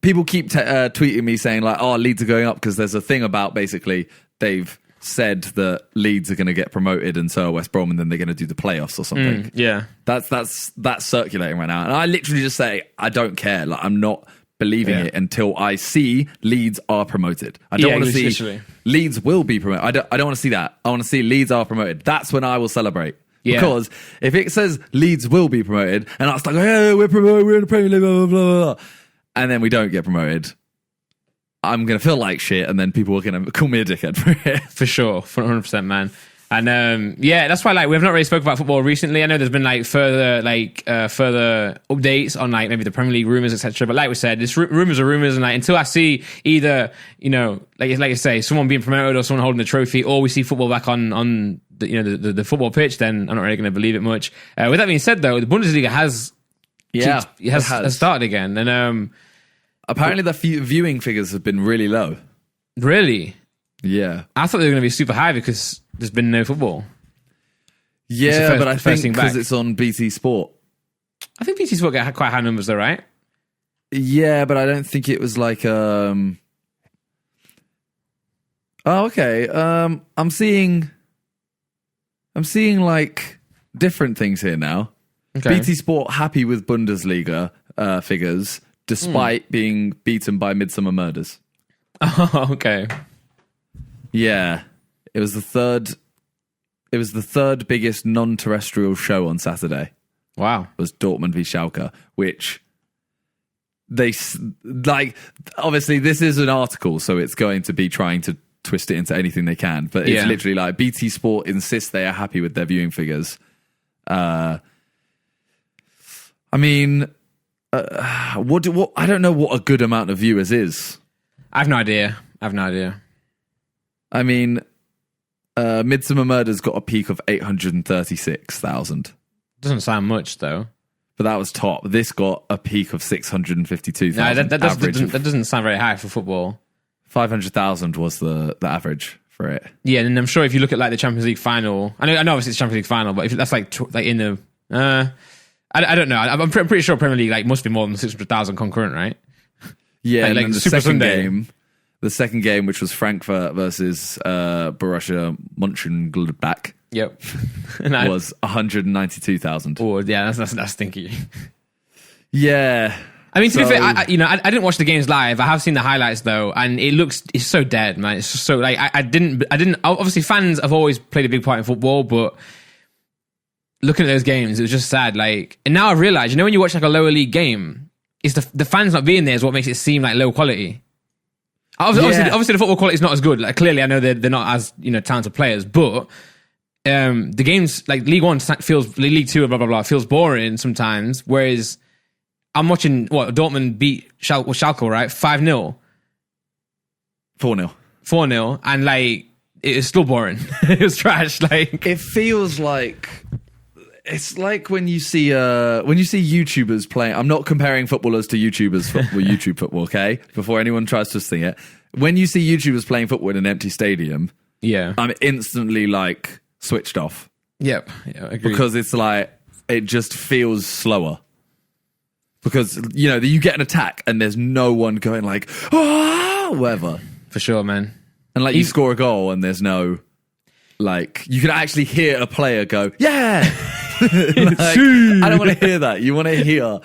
people keep tweeting me saying like, "Oh, Leeds are going up," because there's a thing about basically they've said that Leeds are going to get promoted and so are West Brom, and then they're going to do the playoffs or something. Yeah, that's circulating right now, and I literally just say I don't care. Like, I'm not believing it until I see Leeds are promoted. I don't want to see literally. Leeds will be promoted. I don't want to see that. I want to see Leeds are promoted. That's when I will celebrate. Yeah. Because if it says Leeds will be promoted, and I was like, "Hey, we're promoted, we're in the Premier League, blah blah blah," and then we don't get promoted, I'm going to feel like shit, and then people are going to call me a dickhead for it. For sure, 100%, man. And that's why like we have not really spoken about football recently. I know there's been like further updates on like maybe the Premier League rumours, etc. But like we said, this rumours are rumours, and like until I see either like you say someone being promoted or someone holding a trophy, or we see football back on the football pitch, then I'm not really going to believe it much. With that being said, though, the Bundesliga has started again, and apparently the viewing figures have been really low. Really? Yeah, I thought they were going to be super high because there's been no football. Yeah, but I think because it's on BT Sport. I think BT Sport get quite high numbers though, right? Yeah, but I don't think it was like Oh, okay. I'm seeing like different things here now. Okay. BT Sport happy with Bundesliga figures despite being beaten by Midsummer Murders. Oh, okay. Yeah, it was the third biggest non-terrestrial show on Saturday. Wow, it was Dortmund v Schalke, which they like. Obviously, this is an article, so it's going to be trying to twist it into anything they can. But it's literally like BT Sport insists they are happy with their viewing figures. I mean, what? I don't know what a good amount of viewers is. I have no idea. I mean, Midsummer Murders got a peak of 836,000. Doesn't sound much, though. But that was top. This got a peak of 652,000. No, that doesn't sound very high for football. 500,000 was the average for it. Yeah, and I'm sure if you look at like the Champions League final, I know obviously it's Champions League final, but if that's like in the, I don't know. I'm pretty sure Premier League like must be more than 600,000 concurrent, right? Yeah, like and the Super second Sunday. game. The second game, which was Frankfurt versus Borussia Mönchengladbach, was 192,000. Oh, yeah, that's stinky. Yeah. I mean, to be fair, I didn't watch the games live. I have seen the highlights though, and it's so dead, man. It's just so like I didn't. Obviously, fans have always played a big part in football, but looking at those games, it was just sad. Like, and now I realize, when you watch like a lower league game, it's the fans not being there is what makes it seem like low quality. Obviously, the football quality is not as good. Like, clearly, I know they're not as talented players, but the games like League One feels League Two, blah blah blah, feels boring sometimes. Whereas I'm watching Dortmund beat Schalke, right? 5-0, 4-0, 4-0, and like it was still boring. It was trash. Like, it feels like. It's like when you see YouTubers playing. I'm not comparing footballers to YouTubers with YouTube football, okay? Before anyone tries to sing it, when you see YouTubers playing football in an empty stadium, I'm instantly like switched off. Yep, yeah, I agree. Because it's like it just feels slower. Because you get an attack and there's no one going like whatever. For sure, man. And like you score a goal and there's no like you can actually hear a player go yeah. Like, I don't want to hear that. You want to hear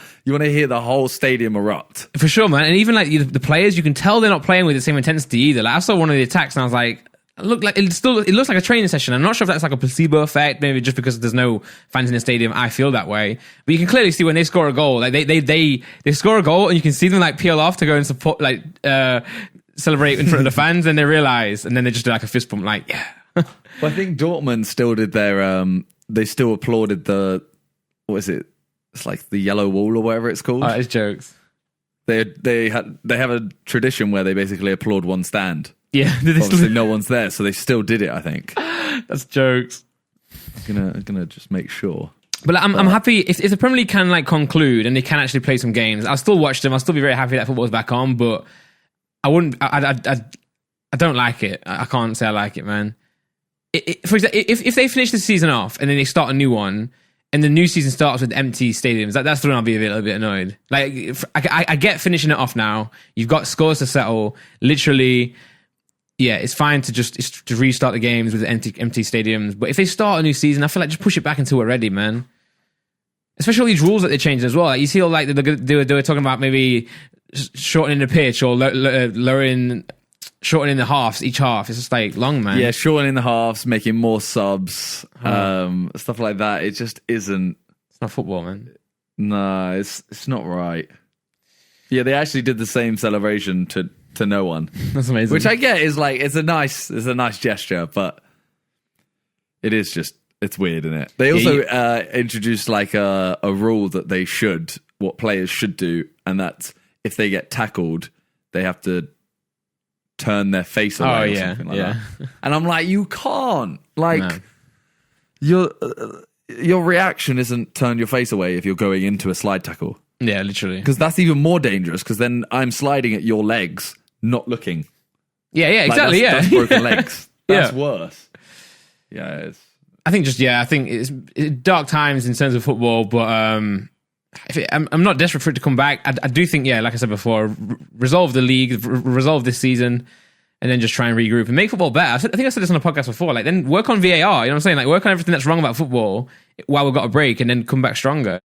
the whole stadium erupt. For sure, man. And even like the players, you can tell they're not playing with the same intensity either. Like I saw one of the attacks and I was like, it looks like a training session. I'm not sure if that's like a placebo effect, maybe just because there's no fans in the stadium. I feel that way, but you can clearly see when they score a goal, like they score a goal and you can see them like peel off to go and support, like celebrate in front of the fans, and they realize, and then they just do like a fist bump, like yeah. Well, I think Dortmund still did their they still applauded what is it? It's like the yellow wall or whatever it's called. Oh, it's jokes. They have a tradition where they basically applaud one stand. Yeah, obviously no one's there, so they still did it. I think that's jokes. I'm gonna just make sure. But I'm happy if the Premier League can like conclude and they can actually play some games. I'll still watch them. I'll still be very happy that football's back on. But I wouldn't. I don't like it. I can't say I like it, man. For example, if they finish the season off and then they start a new one, and the new season starts with empty stadiums, that's when I'll be a little bit annoyed. Like, I get finishing it off now. You've got scores to settle. Literally, yeah, it's fine to restart the games with empty stadiums. But if they start a new season, I feel like just push it back until we're ready, man. Especially all these rules that they're changing as well. Like, you see, like they were talking about maybe shortening the pitch or shortening the halves, each half. It's just like long, man. Yeah, shortening the halves, making more subs, stuff like that. It just isn't. It's not football, man. No, it's not right. Yeah, they actually did the same celebration to no one. That's amazing. Which I get is like it's a nice gesture, but it is just it's weird, isn't it? They also introduced like a rule that what players should do, and that's if they get tackled, they have to turn their face away or something like that. And I'm like, you can't. Like, your reaction isn't turn your face away if you're going into a slide tackle. Yeah, literally. Because that's even more dangerous, because then I'm sliding at your legs, not looking. Yeah, exactly, that's broken legs. That's worse. Yeah, I think it's dark times in terms of football, but I'm not desperate for it to come back. I do think, like I said before, resolve the league, resolve this season, and then just try and regroup and make football better. I think I said this on a podcast before. Like, then work on VAR. You know what I'm saying? Like, work on everything that's wrong about football while we've got a break, and then come back stronger.